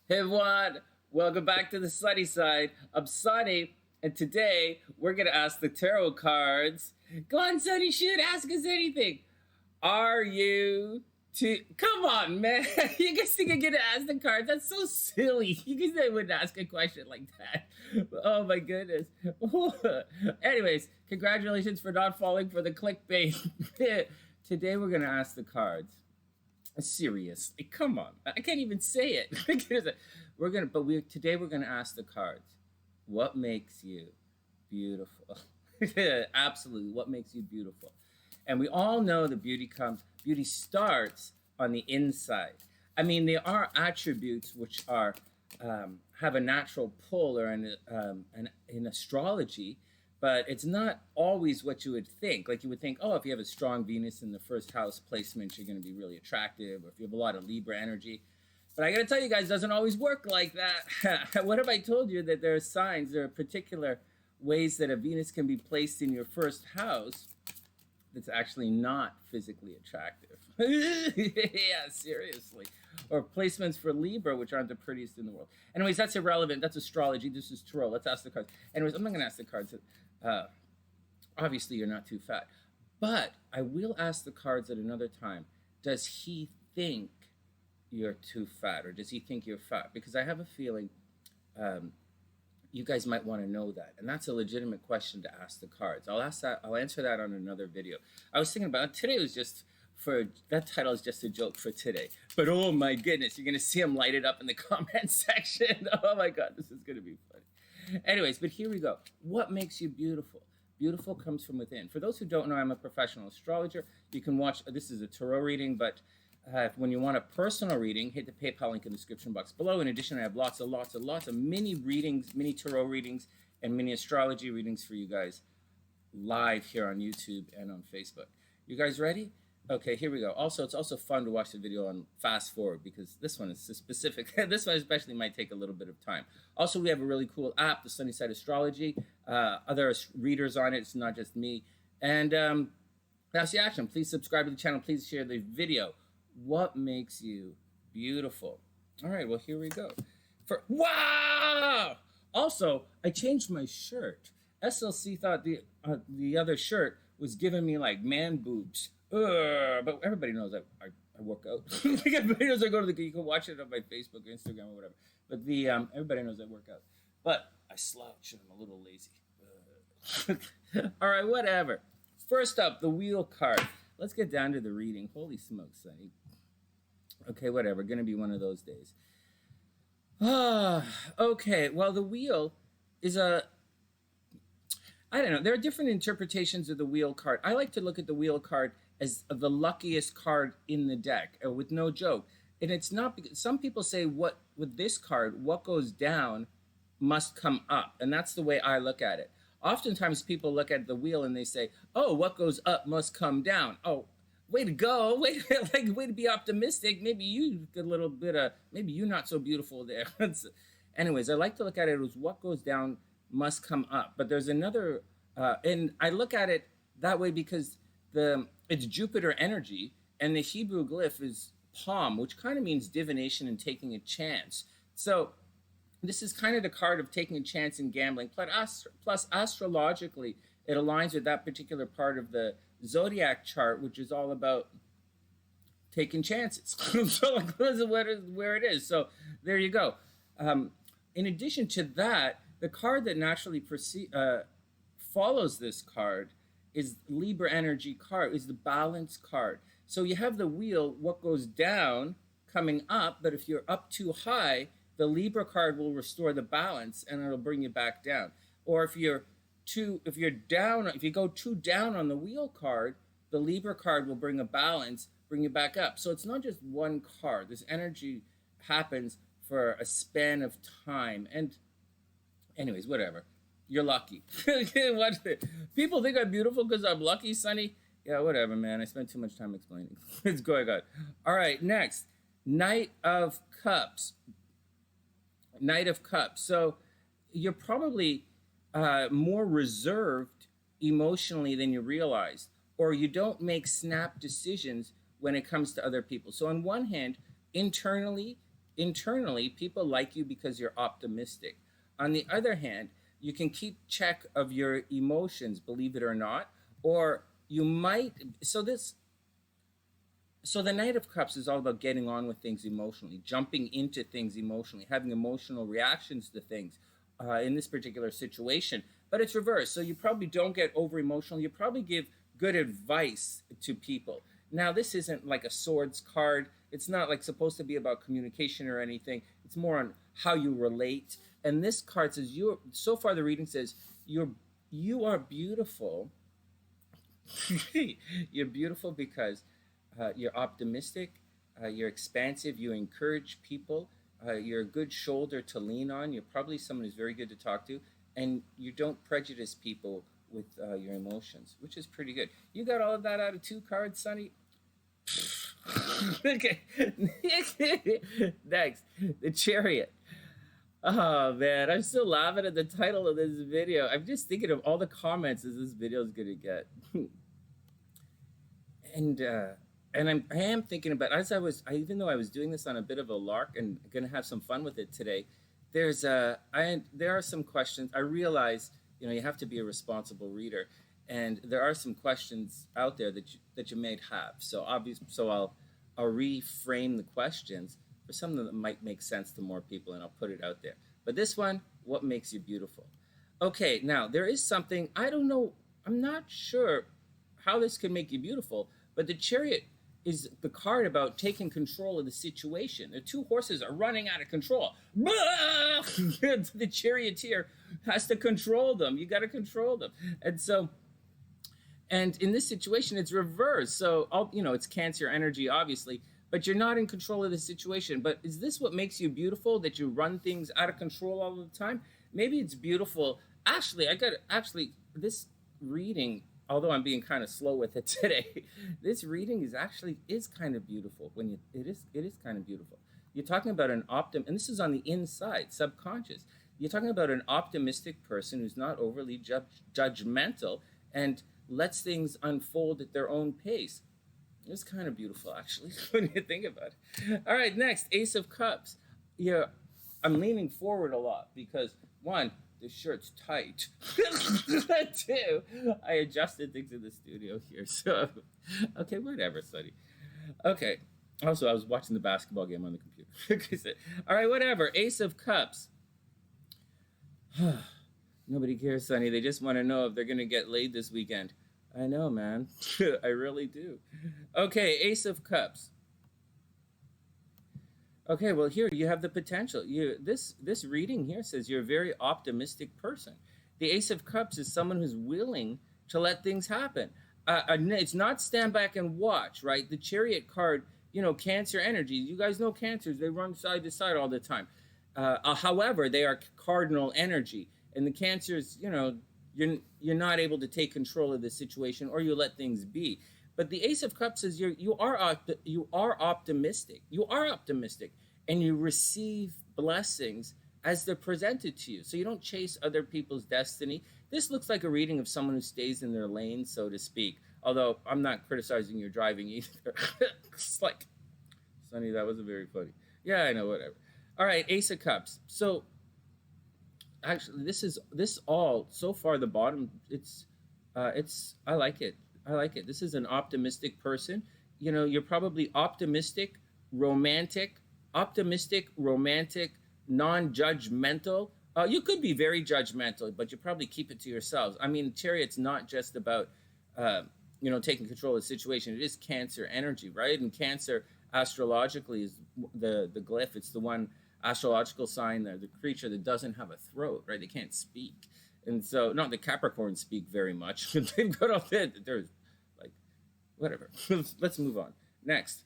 Hey everyone, welcome back to the sunny side. I'm Sunny, and today we're gonna ask the tarot cards. Go on, Sunny, shoot, ask us anything. Are you come on, man? You guys think I'm gonna ask the cards? That's so silly. You guys wouldn't ask a question like that. Oh my goodness. Anyways, congratulations for not falling for the clickbait. Today we're gonna ask the cards. Seriously, come on! I can't even say it. Today we're gonna ask the cards. What makes you beautiful? Absolutely, what makes you beautiful? And we all know that beauty starts on the inside. I mean, there are attributes which are have a natural pull or in astrology, but it's not always what you would think. Like you would think, oh, if you have a strong Venus in the first house placement, you're going to be really attractive, or if you have a lot of Libra energy. But I got to tell you guys, it doesn't always work like that. What if I told you that there are signs, there are particular ways that a Venus can be placed in your first house that's actually not physically attractive? Yeah, seriously. Or placements for Libra, which aren't the prettiest in the world. Anyways, that's irrelevant. That's astrology. This is tarot. Let's ask the cards. Anyways, I'm not going to ask the cards. Obviously, you're not too fat. But I will ask the cards at another time. Does he think you're too fat? Or does he think you're fat? Because I have a feeling you guys might want to know that. And that's a legitimate question to ask the cards. I'll answer that on another video. I was thinking about it. Today was just that title is just a joke for today. But oh my goodness, you're going to see them light it up in the comment section. Oh my God, this is going to be funny. Anyways, but here we go. What makes you beautiful? Beautiful comes from within. For those who don't know, I'm a professional astrologer. You can watch, this is a tarot reading, but when you want a personal reading, hit the PayPal link in the description box below. In addition, I have lots of mini readings, mini tarot readings, and mini astrology readings for you guys live here on YouTube and on Facebook. You guys ready? Okay, here we go. Also, it's also fun to watch the video on fast forward because this one is specific. This one especially might take a little bit of time. Also, we have a really cool app, TheSunnySide Astrology. Other readers on it. It's not just me. And that's the action. Please subscribe to the channel. Please share the video. What makes you beautiful? All right, well, here we go. Wow! Also, I changed my shirt. SLC thought the other shirt was giving me like man boobs. But everybody knows I work out. Everybody knows I go to you can watch it on my Facebook or Instagram or whatever. But everybody knows I work out. But I slouch and I'm a little lazy. All right, whatever. First up, the wheel card. Let's get down to the reading. Holy smokes, Sonny. Okay, whatever. Going to be one of those days. Okay, well, the wheel is I don't know. There are different interpretations of the wheel card. I like to look at the wheel card as the luckiest card in the deck, with no joke. And it's not because some people say with this card, what goes down must come up. And that's the way I look at it. Oftentimes people look at the wheel and they say, oh, what goes up must come down. Oh, way to go. Way to be optimistic. Maybe you a little bit of, maybe you're not so beautiful there. Anyways, I like to look at it as what goes down must come up. But there's another, and I look at it that way because it's Jupiter energy, and the Hebrew glyph is palm, which kind of means divination and taking a chance. So this is kind of the card of taking a chance in gambling. Plus astrologically, it aligns with that particular part of the zodiac chart, which is all about taking chances. So this is where it is. So there you go. In addition to that, the card that naturally follows this card is Libra energy card, is the balance card. So you have the wheel, what goes down coming up, but if you're up too high, the Libra card will restore the balance and it'll bring you back down. Or if you go too down on the wheel card, the Libra card will bring a balance, bring you back up. So it's not just one card. This energy happens for a span of time. And anyways, whatever. You're lucky. People think I'm beautiful because I'm lucky, Sonny. Yeah, whatever, man. I spent too much time explaining. It's going on. All right, next. Knight of Cups. Knight of Cups. So you're probably more reserved emotionally than you realize, or you don't make snap decisions when it comes to other people. So on one hand, internally, internally, people like you because you're optimistic. On the other hand, you can keep check of your emotions, believe it or not, or you might. So the Knight of Cups is all about getting on with things emotionally, jumping into things emotionally, having emotional reactions to things in this particular situation. But it's reversed. So you probably don't get over emotional. You probably give good advice to people. Now, this isn't like a swords card. It's not like supposed to be about communication or anything. It's more on how you relate. And this card says so far the reading says you are beautiful. You're beautiful because you're optimistic, you're expansive, you encourage people, you're a good shoulder to lean on, you're probably someone who's very good to talk to, and you don't prejudice people with your emotions, which is pretty good. You got all of that out of 2 cards, Sunny? Okay. Next, the Chariot. Oh man, I'm still laughing at the title of this video. I'm just thinking of all the comments as this video is gonna get. And I am thinking about, even though I was doing this on a bit of a lark and gonna have some fun with it today, there are some questions. I realize, you have to be a responsible reader, and there are some questions out there that you may have. So I'll reframe the questions for something that might make sense to more people, and I'll put it out there. But this one, what makes you beautiful? Okay, now there is something, I don't know, I'm not sure how this can make you beautiful, but the Chariot is the card about taking control of the situation. The 2 horses are running out of control. The charioteer has to control them. You got to control them. And in this situation, it's reversed. So, it's Cancer energy, obviously, but you're not in control of the situation. But is this what makes you beautiful, that you run things out of control all the time? Maybe it's beautiful. Actually, this reading, although I'm being kind of slow with it today, this reading is kind of beautiful. It is kind of beautiful. You're talking about and this is on the inside, subconscious. You're talking about an optimistic person who's not overly judgmental and lets things unfold at their own pace. It's kind of beautiful, actually, when you think about it. All right, next, Ace of Cups. Yeah, I'm leaning forward a lot because, 1, this shirt's tight. 2, I adjusted things in the studio here. So, okay, whatever, Sonny. Okay. Also, I was watching the basketball game on the computer. All right, whatever. Ace of Cups. Nobody cares, Sonny. They just want to know if they're going to get laid this weekend. I know, man. I really do. Okay, Ace of Cups. Okay, well, here you have the potential. This reading here says you're a very optimistic person. The Ace of Cups is someone who's willing to let things happen. It's not stand back and watch, right? The Chariot card, Cancer energy. You guys know Cancers. They run side to side all the time. However, they are cardinal energy. And the Cancers, you're not able to take control of the situation, or you let things be. But the Ace of Cups says you are optimistic. You are optimistic, and you receive blessings as they're presented to you. So you don't chase other people's destiny. This looks like a reading of someone who stays in their lane, so to speak. Although I'm not criticizing your driving either. It's like, Sonny, that wasn't very funny. Yeah, I know, whatever. All right, Ace of Cups. So actually, this all so far the bottom. I like it. I like it. This is an optimistic person. You're probably optimistic, romantic, non-judgmental. You could be very judgmental, but you probably keep it to yourselves. I mean, Chariot's not just about, taking control of the situation. It is Cancer energy, right? And Cancer astrologically is the glyph. It's the one astrological sign, the creature that doesn't have a throat, right? They can't speak. And so, not the Capricorns speak very much. They've got all that. There's like, whatever. Let's move on. Next.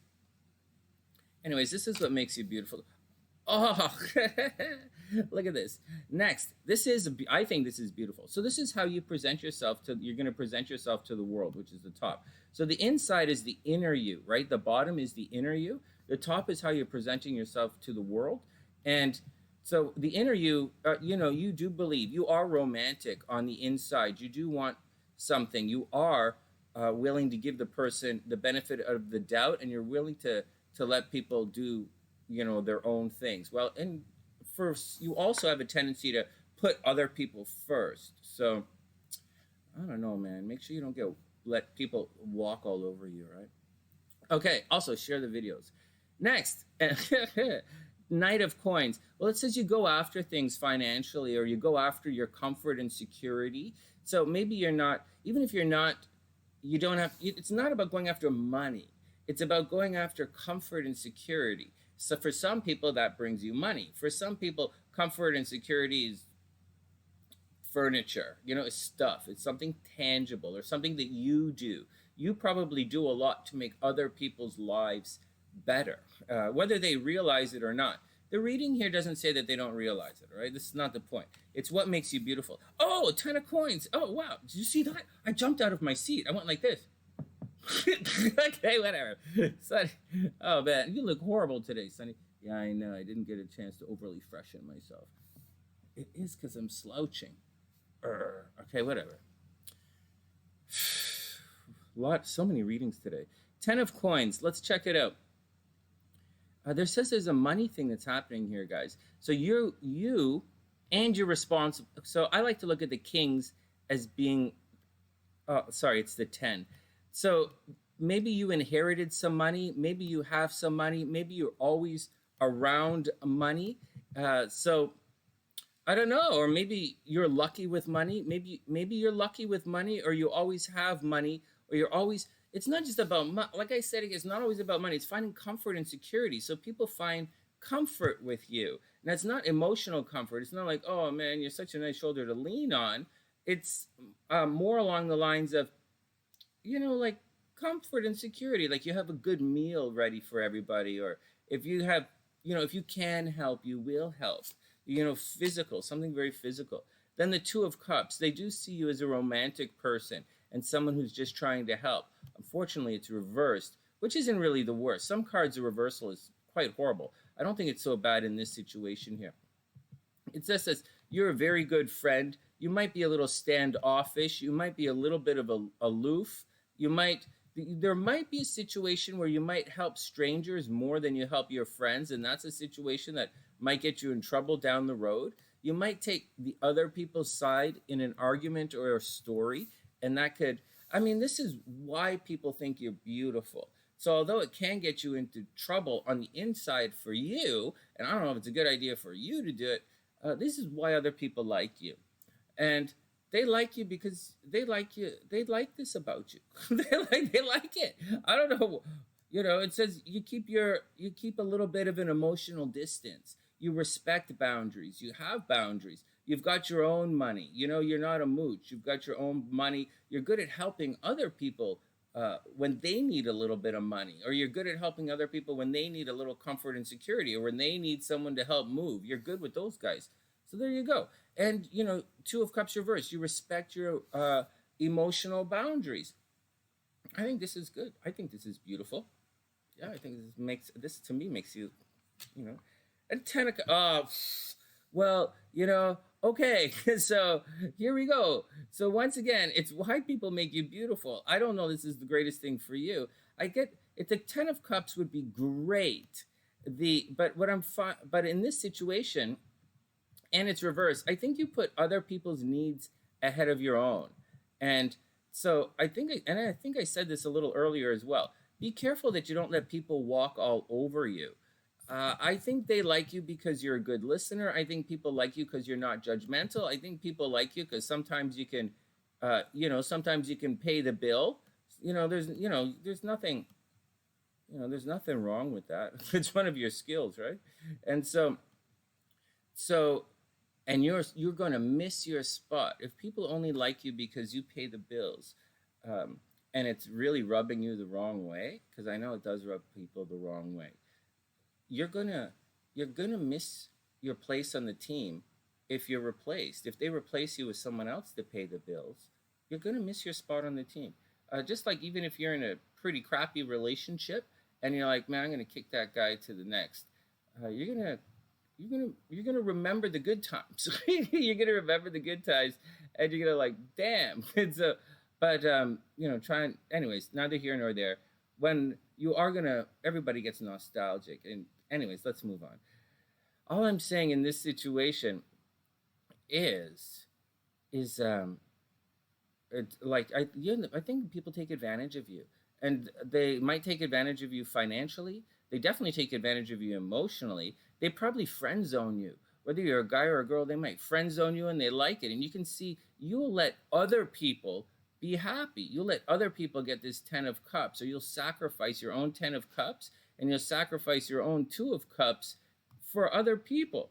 Anyways, this is what makes you beautiful. Oh, look at this. Next, I think this is beautiful. So this is how you present yourself you're going to present yourself to the world, which is the top. So the inside is the inner you, right? The bottom is the inner you. The top is how you're presenting yourself to the world. And so the inner you, you do believe, you are romantic on the inside. You do want something. You are willing to give the person the benefit of the doubt, and you're willing to let people do their own things. Well, and first, you also have a tendency to put other people first. So I don't know, man. Make sure you don't let people walk all over you, right? Okay, also share the videos. Next, Knight of Coins. Well, it says you go after things financially, or you go after your comfort and security. So maybe you're not, even if you're not, you don't have, it's not about going after money. It's about going after comfort and security. So for some people, that brings you money. For some people, comfort and security is furniture, it's stuff. It's something tangible or something that you do. You probably do a lot to make other people's lives better, whether they realize it or not. The reading here doesn't say that they don't realize it, right? This is not the point. It's what makes you beautiful. Oh, 10 of coins. Oh, wow. Did you see that? I jumped out of my seat. I went like this. Okay, whatever. Sonny. Oh, man. You look horrible today, Sonny. Yeah, I know. I didn't get a chance to overly freshen myself. It is because I'm slouching. Okay, whatever. So many readings today. 10 of coins. Let's check it out. There says there's a money thing that's happening here, guys. So you and you're responsible. So I like to look at the kings as being, sorry, it's the 10. So maybe you inherited some money. Maybe you have some money. Maybe you're always around money. So I don't know, or maybe you're lucky with money. Maybe you're lucky with money, or you always have money, or you're always. It's not just about money. Like I said, it's not always about money. It's finding comfort and security. So people find comfort with you. And it's not emotional comfort. It's not like, oh, man, you're such a nice shoulder to lean on. It's more along the lines of, like comfort and security. Like you have a good meal ready for everybody. Or if you have, if you can help, you will help. Physical, something very physical. Then the 2 of Cups. They do see you as a romantic person and someone who's just trying to help. Unfortunately, it's reversed, which isn't really the worst. Some cards, the reversal is quite horrible. I don't think it's so bad in this situation here. It just says you're a very good friend. You might be a little standoffish. You might be a little bit of aloof. There might be a situation where you might help strangers more than you help your friends, and that's a situation that might get you in trouble down the road. You might take the other people's side in an argument or a story, and that could, this is why people think you're beautiful. So although it can get you into trouble on the inside for you, and I don't know if it's a good idea for you to do it, this is why other people like you. And they like you because they like you. They like this about you. they like it. I don't know. It says you keep a little bit of an emotional distance. You respect boundaries. You have boundaries. You've got your own money. You're not a mooch. You've got your own money. You're good at helping other people when they need a little bit of money, or you're good at helping other people when they need a little comfort and security, or when they need someone to help move. You're good with those guys. So there you go. And, 2 of Cups reversed. You respect your emotional boundaries. I think this is good. I think this is beautiful. Yeah, I think this to me makes you, and 10 of, well, okay. So here we go. So once again, it's why people make you beautiful. I don't know this is the greatest thing for you. I get it. The 10 of Cups would be great. But in this situation, and it's reversed, I think you put other people's needs ahead of your own. And so I think I said this a little earlier as well. Be careful that you don't let people walk all over you. I think they like you because you're a good listener. I think people like you because you're not judgmental. I think people like you because sometimes you can, sometimes you can pay the bill. There's nothing, there's nothing wrong with that. It's one of your skills, right? And and you're going to miss your spot if people only like you because you pay the bills, and it's really rubbing you the wrong way, because I know it does rub people the wrong way. You're gonna miss your place on the team if you're replaced. If they replace you with someone else to pay the bills, you're gonna miss your spot on the team. Just like even if you're in a pretty crappy relationship and you're like, man, I'm gonna kick that guy to the next. You're gonna remember the good times. You're gonna remember the good times, and you're gonna like, damn. And so, but anyways, neither here nor there. When you are everybody gets nostalgic, and Anyways, let's move on. All I'm saying in this situation is it's like I think people take advantage of you, and they might take advantage of you financially. They definitely take advantage of you emotionally. They probably friend zone you. Whether you're a guy or a girl, they might friend zone you, and they like it. And you can see you'll let other people be happy. You'll let other people get this 10 of cups, or you'll sacrifice your own 10 of cups, and you'll sacrifice your own 2 of cups for other people.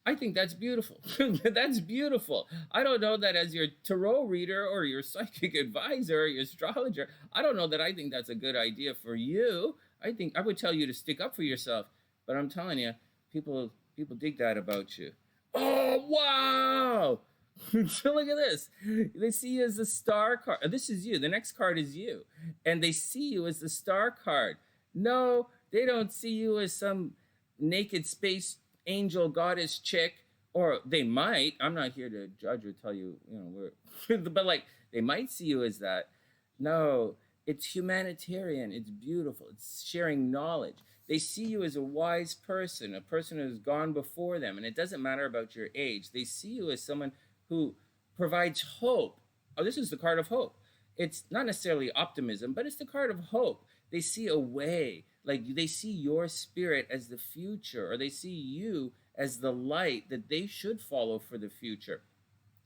I think that's beautiful. That's beautiful. I don't know that as your tarot reader or your psychic advisor or your astrologer, I don't know that I think that's a good idea for you. I think I would tell you to stick up for yourself. But I'm telling you, people dig that about you. Oh, wow. So look at this. They see you as the star card. This is you. The next card is you. And they see you as the star card. No, they don't see you as some naked space angel goddess chick, or they might. I'm not here to judge or tell you, but like they might see you as that. No, it's humanitarian. It's beautiful. It's sharing knowledge. They see you as a wise person, a person who's gone before them, and it doesn't matter about your age. They see you as someone who provides hope. Oh, this is the card of hope. It's not necessarily optimism, but it's the card of hope. They see a way, like they see your spirit as the future, or they see you as the light that they should follow for the future.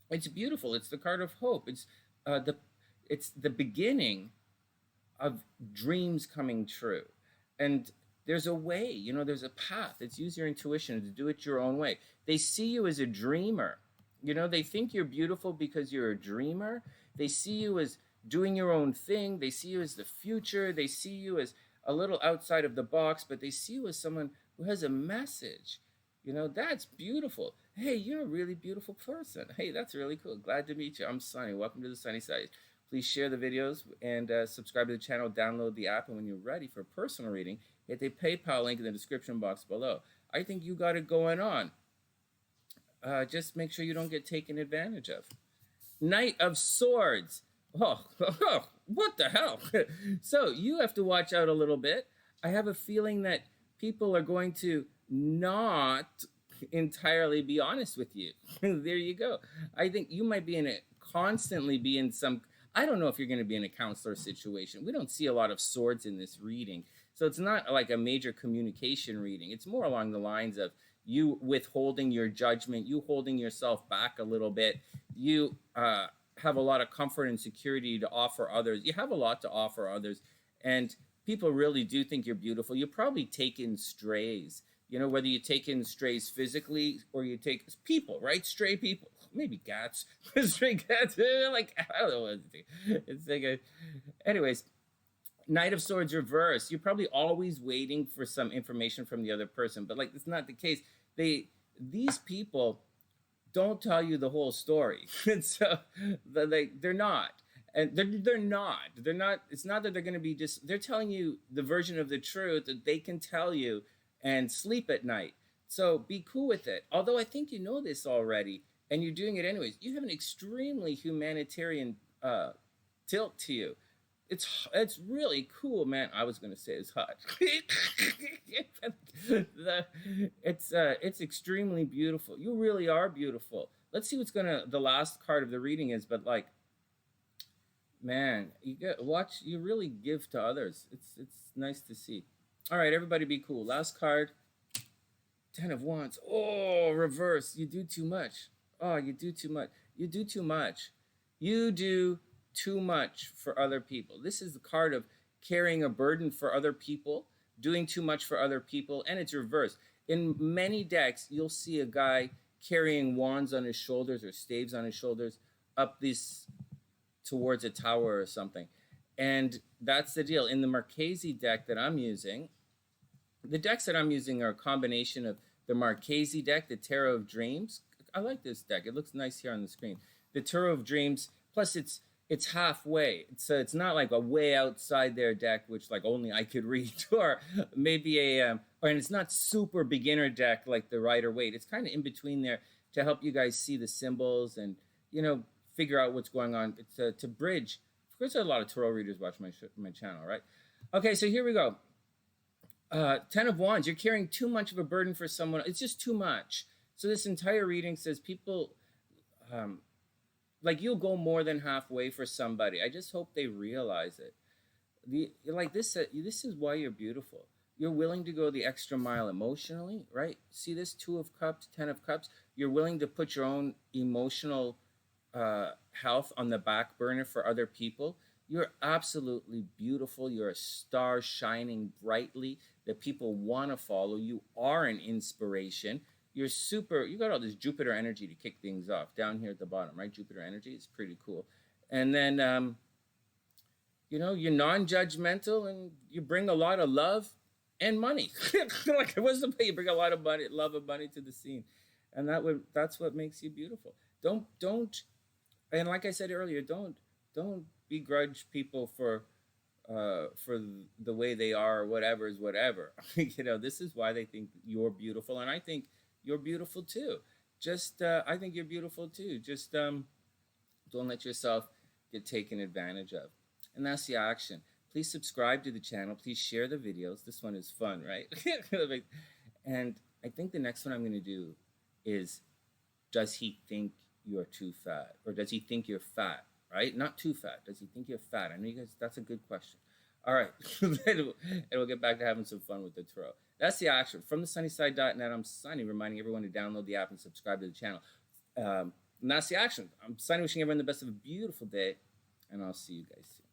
It's beautiful. It's the card of hope. It's the beginning of dreams coming true. And there's a way, there's a path. It's use your intuition to do it your own way. They see you as a dreamer. They think you're beautiful because you're a dreamer. They see you as doing your own thing. They see you as the future. They see you as a little outside of the box, but they see you as someone who has a message. That's beautiful. Hey, you're a really beautiful person. Hey, that's really cool. Glad to meet you. I'm Sunny. Welcome to the Sunny Side. Please share the videos and subscribe to the channel, download the app, and when you're ready for a personal reading, hit the PayPal link in the description box below. I think you got it going on. Just make sure you don't get taken advantage of. Knight of Swords. Oh, what the hell? So you have to watch out a little bit. I have a feeling that people are going to not entirely be honest with you. There you go. I think you might constantly be in some, I don't know if you're going to be in a counselor situation. We don't see a lot of swords in this reading. So it's not like a major communication reading. It's more along the lines of you withholding your judgment, you holding yourself back a little bit. You have a lot of comfort and security to offer others. You have a lot to offer others. And people really do think you're beautiful. You probably take in strays, whether you take in strays physically or you take people, right? Stray people, maybe cats, stray cats, like, I don't know what to think. It's like anyways, Knight of Swords reverse. You're probably always waiting for some information from the other person, but like, it's not the case. These people don't tell you the whole story. And so they're not. And they're not, it's not that they're going to be they're telling you the version of the truth that they can tell you and sleep at night. So be cool with it. Although I think you know this already and you're doing it anyways. You have an extremely humanitarian tilt to you. It's really cool, man. I was gonna say it's hot. It's extremely beautiful. You really are beautiful. Let's see what's the last card of the reading is, but like, man, you really give to others. It's nice to see. All right, everybody be cool. Last card, 10 of Wands. Oh, reverse. You do too much. Oh, you do too much. You do too much. You do too much for other people. This is the card of carrying a burden for other people, doing too much for other people, and it's reversed. In many decks, you'll see a guy carrying wands on his shoulders or staves on his shoulders up this towards a tower or something. And that's the deal. In the Marchese deck that I'm using, the decks that I'm using are a combination of the Marchese deck, the Tarot of Dreams. I like this deck. It looks nice here on the screen. The Tarot of Dreams, plus it's halfway. So it's not like a way outside their deck, which like only I could read, or maybe and it's not super beginner deck like the Rider-Waite. It's kind of in between there to help you guys see the symbols and, figure out what's going on. It's to bridge. Of course, a lot of tarot readers watch my channel, right? Okay, so here we go. Ten of Wands, you're carrying too much of a burden for someone. It's just too much. So this entire reading says people, um, like you'll go more than halfway for somebody. I just hope they realize it. Like this is why you're beautiful. You're willing to go the extra mile emotionally, right? See this Two of Cups, Ten of Cups. You're willing to put your own emotional health on the back burner for other people. You're absolutely beautiful. You're a star shining brightly that people want to follow. You are an inspiration. You're super, you got all this Jupiter energy to kick things off down here at the bottom, right? Jupiter energy is pretty cool. And then, you know, you're non-judgmental and you bring a lot of love and money. Like, what's the pay? You bring a lot of money, love and money to the scene. And that's what makes you beautiful. Don't, and like I said earlier, don't begrudge people for the way they are, or whatever is whatever. You know, this is why they think you're beautiful, and I think you're beautiful too. Just I think you're beautiful too. Just don't let yourself get taken advantage of. And that's the action. Please subscribe to the channel. Please share the videos. This one is fun, right? And I think the next one I'm going to do is, does he think you're too fat? Or does he think you're fat, right? Not too fat. Does he think you're fat? I know you guys, that's a good question. All right. And we'll get back to having some fun with the tarot. That's the action. From TheSunnySide.net, I'm Sunny, reminding everyone to download the app and subscribe to the channel. And that's the action. I'm Sunny, wishing everyone the best of a beautiful day, and I'll see you guys soon.